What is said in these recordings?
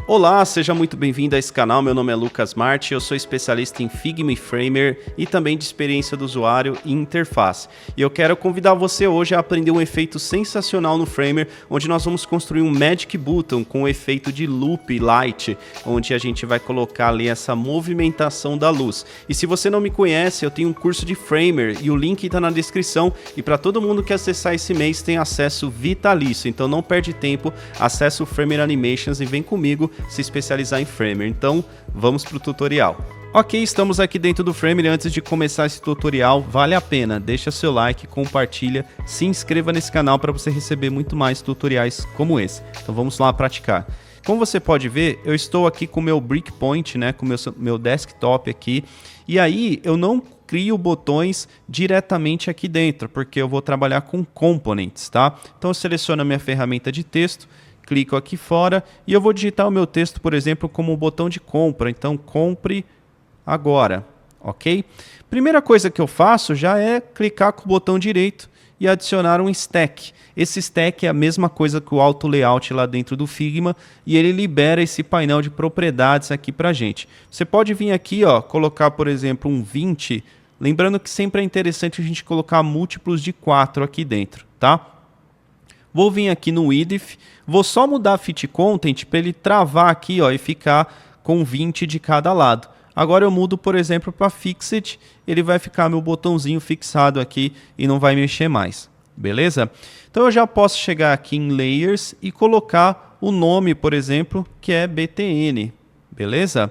Olá, seja muito bem-vindo a esse canal, meu nome é Lucas Marti, eu sou especialista em Figma e Framer e também de experiência do usuário e interface. E eu quero convidar você hoje a aprender um efeito sensacional no Framer, onde nós vamos construir um Magic Button com o efeito de Loop Light, onde a gente vai colocar ali essa movimentação da luz. E se você não me conhece, eu tenho um curso de Framer e o link está na descrição, e para todo mundo que acessar esse mês tem acesso vitalício, então não perde tempo, acessa o Framer Animations e vem comigo se especializar em Framer. Então vamos para o tutorial. Ok, estamos aqui dentro do Framer e antes de começar esse tutorial, vale a pena, deixa seu like, compartilha, se inscreva nesse canal para você receber muito mais tutoriais como esse. Então vamos lá praticar. Como você pode ver, eu estou aqui com o meu Breakpoint, né, com o meu desktop aqui, e aí eu não crio botões diretamente aqui dentro, porque eu vou trabalhar com components, tá? Então eu seleciono a minha ferramenta de texto, clico aqui fora e eu vou digitar o meu texto, por exemplo, como um botão de compra. Então, compre agora, ok? Primeira coisa que eu faço já é clicar com o botão direito e adicionar um stack. Esse stack é a mesma coisa que o Auto Layout lá dentro do Figma e ele libera esse painel de propriedades aqui pra gente. Você pode vir aqui, ó, colocar, por exemplo, um 20, lembrando que sempre é interessante a gente colocar múltiplos de 4 aqui dentro, tá? Vou vir aqui no width, vou só mudar a fit content para ele travar aqui, ó, e ficar com 20 de cada lado. Agora eu mudo, por exemplo, para fixed, ele vai ficar meu botãozinho fixado aqui e não vai mexer mais, beleza? Então eu já posso chegar aqui em layers e colocar o nome, por exemplo, que é BTN, beleza?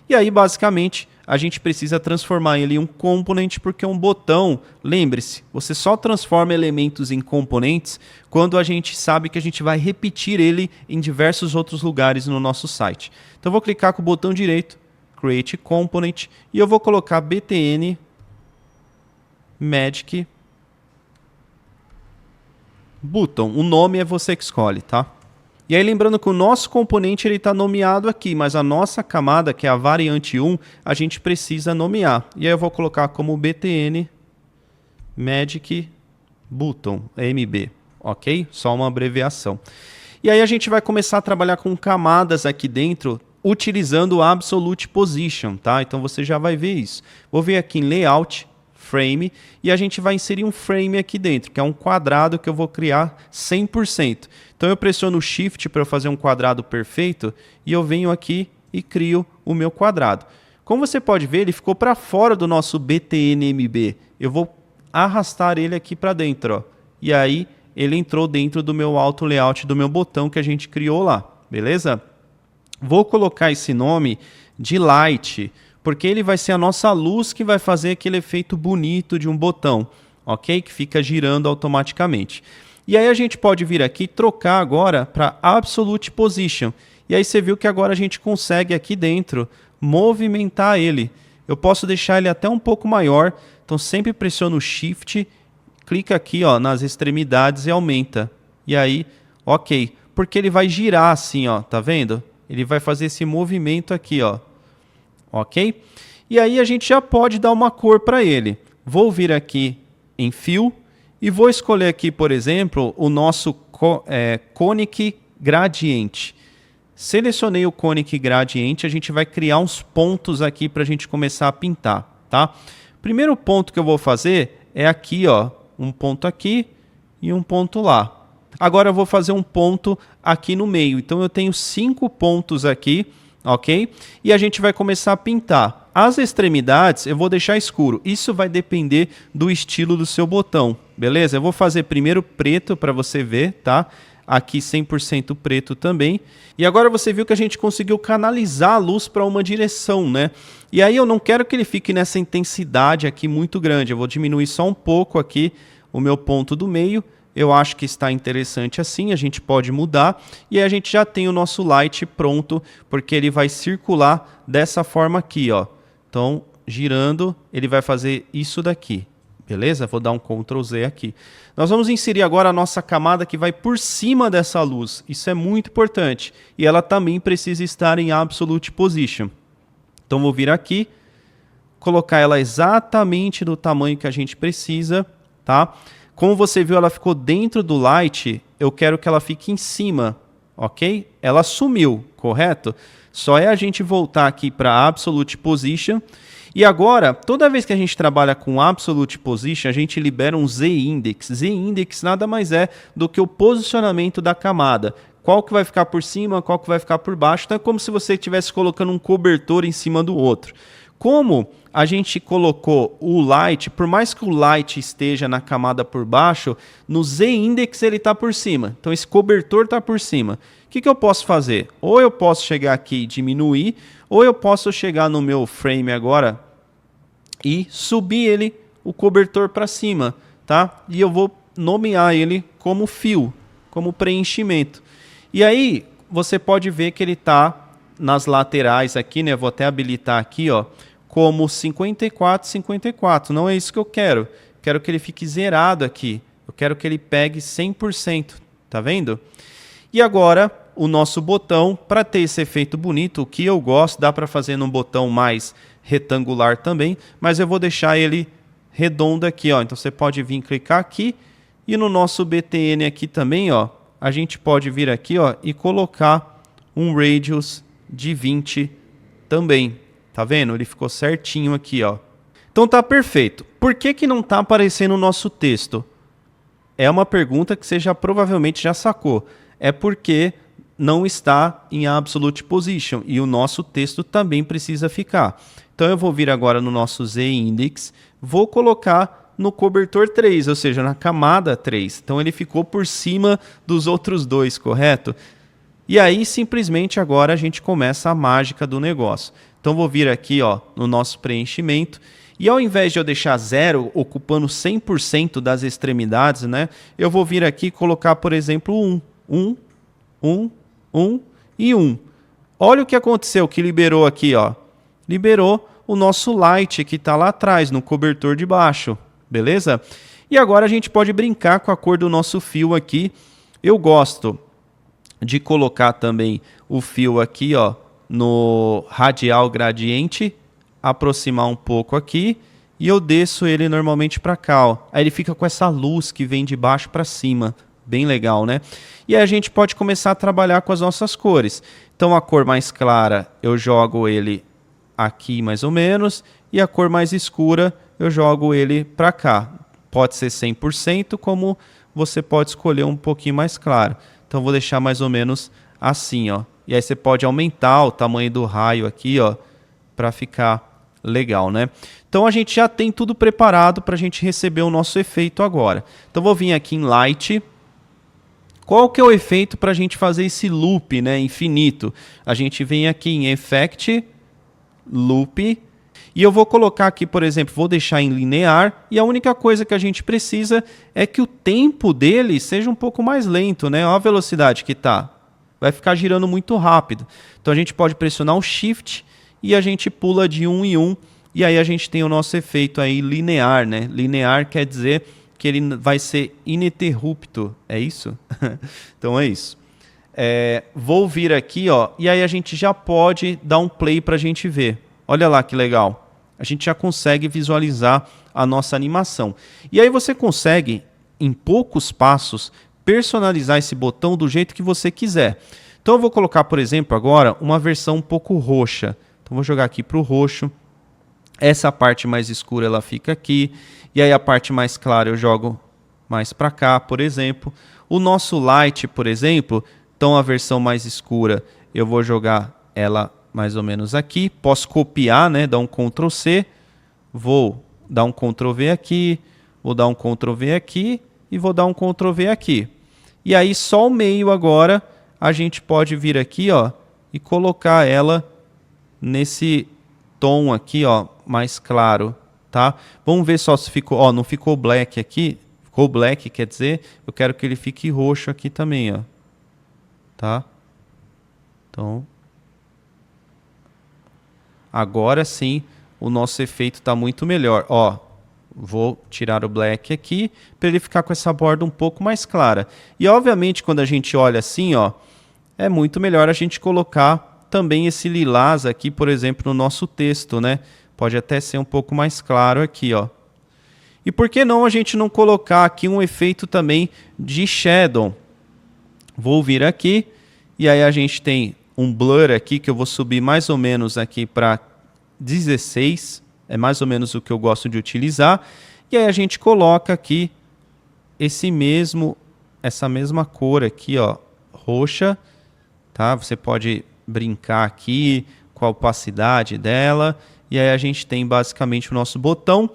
E aí basicamente a gente precisa transformar ele em um component, porque um botão, lembre-se, você só transforma elementos em componentes quando a gente sabe que a gente vai repetir ele em diversos outros lugares no nosso site. Então eu vou clicar com o botão direito, Create Component, e eu vou colocar BTN Magic Button. O nome é você que escolhe, tá? E aí lembrando que o nosso componente está nomeado aqui, mas a nossa camada, que é a variante 1, a gente precisa nomear. E aí eu vou colocar como BTN Magic Button, MB, ok? Só uma abreviação. E aí a gente vai começar a trabalhar com camadas aqui dentro, utilizando o Absolute Position, tá? Então você já vai ver isso. Vou vir aqui em Layout, Frame, e a gente vai inserir um frame aqui dentro, que é um quadrado que eu vou criar 100%. Então eu pressiono o Shift para eu fazer um quadrado perfeito, e eu venho aqui e crio o meu quadrado. Como você pode ver, ele ficou para fora do nosso BTNMB. Eu vou arrastar ele aqui para dentro, ó. E aí ele entrou dentro do meu Auto Layout, do meu botão que a gente criou lá, beleza? Vou colocar esse nome de Light, porque ele vai ser a nossa luz que vai fazer aquele efeito bonito de um botão, ok? Que fica girando automaticamente. E aí a gente pode vir aqui e trocar agora para Absolute Position. E aí você viu que agora a gente consegue aqui dentro movimentar ele. Eu posso deixar ele até um pouco maior, então sempre pressiono o Shift, clica aqui, ó, nas extremidades e aumenta. E aí, ok, porque ele vai girar assim, ó, tá vendo? Ele vai fazer esse movimento aqui, ó. Ok? E aí a gente já pode dar uma cor para ele. Vou vir aqui em Fill e vou escolher aqui, por exemplo, o nosso Conic Gradient. Selecionei o Conic Gradient, a gente vai criar uns pontos aqui para a gente começar a pintar, tá? Primeiro ponto que eu vou fazer é aqui, ó, um ponto aqui e um ponto lá. Agora eu vou fazer um ponto aqui no meio. Então eu tenho 5 pontos aqui, ok? E a gente vai começar a pintar. As extremidades eu vou deixar escuro. Isso vai depender do estilo do seu botão, beleza? Eu vou fazer primeiro preto para você ver, tá? Aqui 100% preto também. E agora você viu que a gente conseguiu canalizar a luz para uma direção, né? E aí eu não quero que ele fique nessa intensidade aqui muito grande. Eu vou diminuir só um pouco aqui o meu ponto do meio. Eu acho que está interessante assim, a gente pode mudar. E aí a gente já tem o nosso light pronto, porque ele vai circular dessa forma aqui, ó. Então, girando, ele vai fazer isso daqui. Beleza? Vou dar um Ctrl Z aqui. Nós vamos inserir agora a nossa camada que vai por cima dessa luz. Isso é muito importante. E ela também precisa estar em Absolute Position. Então, vou vir aqui, colocar ela exatamente do tamanho que a gente precisa, tá? Como você viu, ela ficou dentro do light, eu quero que ela fique em cima, ok? Ela sumiu, correto? Só é a gente voltar aqui para Absolute Position. E agora, toda vez que a gente trabalha com Absolute Position, a gente libera um Z-Index. Z-Index nada mais é do que o posicionamento da camada. Qual que vai ficar por cima, qual que vai ficar por baixo. Então é como se você estivesse colocando um cobertor em cima do outro. Como a gente colocou o light, por mais que o light esteja na camada por baixo, no Z-Index ele está por cima. Então esse cobertor está por cima. O que eu posso fazer? Ou eu posso chegar aqui e diminuir, ou eu posso chegar no meu frame agora e subir ele, o cobertor para cima, tá? E eu vou nomear ele como fill, como preenchimento. E aí você pode ver que ele está nas laterais aqui, né? Vou até habilitar aqui, ó, como 54, 54. Não é isso que eu quero. Quero que ele fique zerado aqui. Eu quero que ele pegue 100%, tá vendo? E agora o nosso botão, para ter esse efeito bonito, o que eu gosto, dá para fazer num botão mais retangular também, mas eu vou deixar ele redondo aqui, ó. Então você pode vir clicar aqui e no nosso BTN aqui também, ó, a gente pode vir aqui, ó, e colocar um radius de 20 também. Tá vendo? Ele ficou certinho aqui, ó. Então tá perfeito. Por que que não tá aparecendo o nosso texto? É uma pergunta que você já provavelmente já sacou. É porque não está em Absolute Position e o nosso texto também precisa ficar. Então eu vou vir agora no nosso Z-Index, vou colocar no cobertor 3, ou seja, na camada 3. Então ele ficou por cima dos outros dois, correto? E aí simplesmente agora a gente começa a mágica do negócio. Então vou vir aqui, ó, no nosso preenchimento e ao invés de eu deixar 0 ocupando 100% das extremidades, né, eu vou vir aqui e colocar, por exemplo, 1 e 1. Olha o que aconteceu, que liberou aqui, ó. Liberou o nosso light que está lá atrás, no cobertor de baixo, beleza? E agora a gente pode brincar com a cor do nosso fio aqui. Eu gosto de colocar também o fio aqui, ó, no radial gradiente, aproximar um pouco aqui e eu desço ele normalmente para cá, ó. Aí ele fica com essa luz que vem de baixo para cima, bem legal, né? E aí a gente pode começar a trabalhar com as nossas cores. Então a cor mais clara eu jogo ele aqui mais ou menos e a cor mais escura eu jogo ele para cá. Pode ser 100%, como você pode escolher um pouquinho mais claro. Então vou deixar mais ou menos assim, ó. E aí você pode aumentar o tamanho do raio aqui, ó, para ficar legal, né? Então a gente já tem tudo preparado para a gente receber o nosso efeito agora. Então vou vir aqui em Light. Qual que é o efeito para a gente fazer esse loop, né, infinito? A gente vem aqui em Effect, Loop, e eu vou colocar aqui, por exemplo, vou deixar em linear, e a única coisa que a gente precisa é que o tempo dele seja um pouco mais lento, né? Olha a velocidade que está. Vai ficar girando muito rápido. Então a gente pode pressionar o Shift e a gente pula de 1 em 1, e aí a gente tem o nosso efeito aí linear, né? Linear quer dizer que ele vai ser ininterrupto, é isso? Então é isso. Vou vir aqui, ó, e aí a gente já pode dar um play para a gente ver. Olha lá que legal. A gente já consegue visualizar a nossa animação. E aí você consegue, em poucos passos, personalizar esse botão do jeito que você quiser. Então eu vou colocar, por exemplo, agora uma versão um pouco roxa. Então vou jogar aqui para o roxo. Essa parte mais escura ela fica aqui. E aí a parte mais clara eu jogo mais para cá, por exemplo. O nosso light, por exemplo, então a versão mais escura eu vou jogar ela mais ou menos aqui. Posso copiar, né? Dar um Ctrl C. Vou dar um Ctrl V aqui. Vou dar um Ctrl V aqui. E vou dar um Ctrl V aqui. E aí só o meio agora a gente pode vir aqui, ó, e colocar ela nesse tom aqui, ó, mais claro, tá? Vamos ver só se ficou, ó, não ficou black aqui. Ficou black, quer dizer, eu quero que ele fique roxo aqui também, ó. Tá? Então, agora sim, o nosso efeito está muito melhor. Ó, vou tirar o black aqui para ele ficar com essa borda um pouco mais clara. E obviamente quando a gente olha assim, ó, é muito melhor a gente colocar também esse lilás aqui, por exemplo, no nosso texto, né? Pode até ser um pouco mais claro aqui, ó. E por que não a gente não colocar aqui um efeito também de shadow? Vou vir aqui E aí a gente tem um blur aqui que eu vou subir mais ou menos aqui para 16. É mais ou menos o que eu gosto de utilizar. E aí a gente coloca aqui essa mesma cor aqui, ó, roxa, tá? Você pode brincar aqui com a opacidade dela. E aí a gente tem basicamente o nosso botão.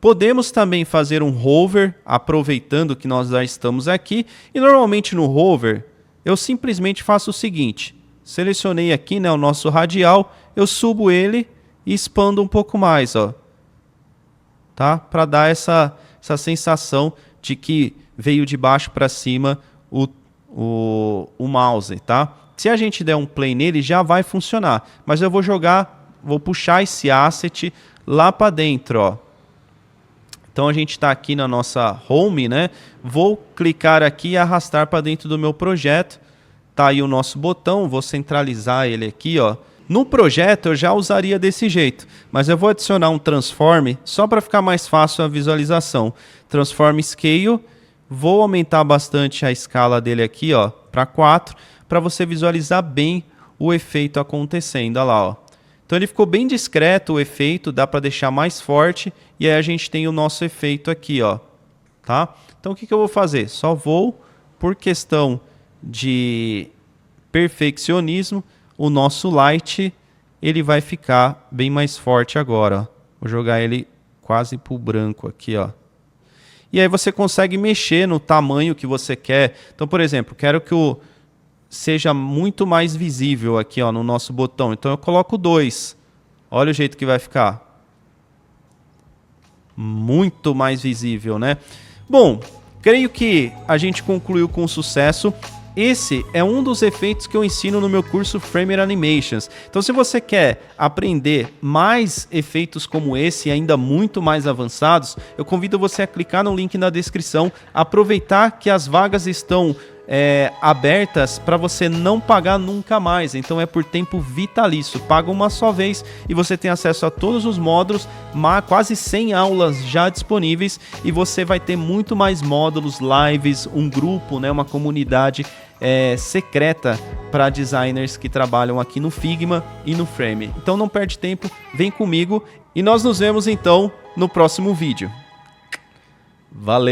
Podemos também fazer um hover, aproveitando que nós já estamos aqui. E normalmente no hover, eu simplesmente faço o seguinte. Selecionei aqui, né, o nosso radial, eu subo ele e expando um pouco mais, ó. Tá? Para dar essa sensação de que veio de baixo para cima o mouse, tá? Se a gente der um play nele, já vai funcionar. Mas eu vou puxar esse asset lá para dentro, ó. Então a gente está aqui na nossa home, né? Vou clicar aqui e arrastar para dentro do meu projeto. Tá aí o nosso botão, vou centralizar ele aqui, ó. No projeto eu já usaria desse jeito, mas eu vou adicionar um transform só para ficar mais fácil a visualização. Transform Scale, vou aumentar bastante a escala dele aqui, ó, para 4, para você visualizar bem o efeito acontecendo, olha lá, ó. Então ele ficou bem discreto o efeito, dá para deixar mais forte e aí a gente tem o nosso efeito aqui, ó, tá? Então o que eu vou fazer? Só vou, por questão de perfeccionismo, o nosso light ele vai ficar bem mais forte agora, ó. Vou jogar ele quase pro branco aqui, ó. E aí você consegue mexer no tamanho que você quer. Então, por exemplo, quero que seja muito mais visível aqui, ó, no nosso botão. Então eu coloco 2. Olha o jeito que vai ficar. Muito mais visível, né? Bom, creio que a gente concluiu com sucesso. Esse é um dos efeitos que eu ensino no meu curso Framer Animations. Então, se você quer aprender mais efeitos como esse e ainda muito mais avançados, eu convido você a clicar no link na descrição, aproveitar que as vagas estão abertas para você não pagar nunca mais. Então é por tempo vitalício, paga uma só vez e você tem acesso a todos os módulos, quase 100 aulas já disponíveis e você vai ter muito mais módulos, lives, um grupo, né, uma comunidade secreta para designers que trabalham aqui no Figma e no Frame. Então não perde tempo, vem comigo e nós nos vemos então no próximo vídeo. Valeu!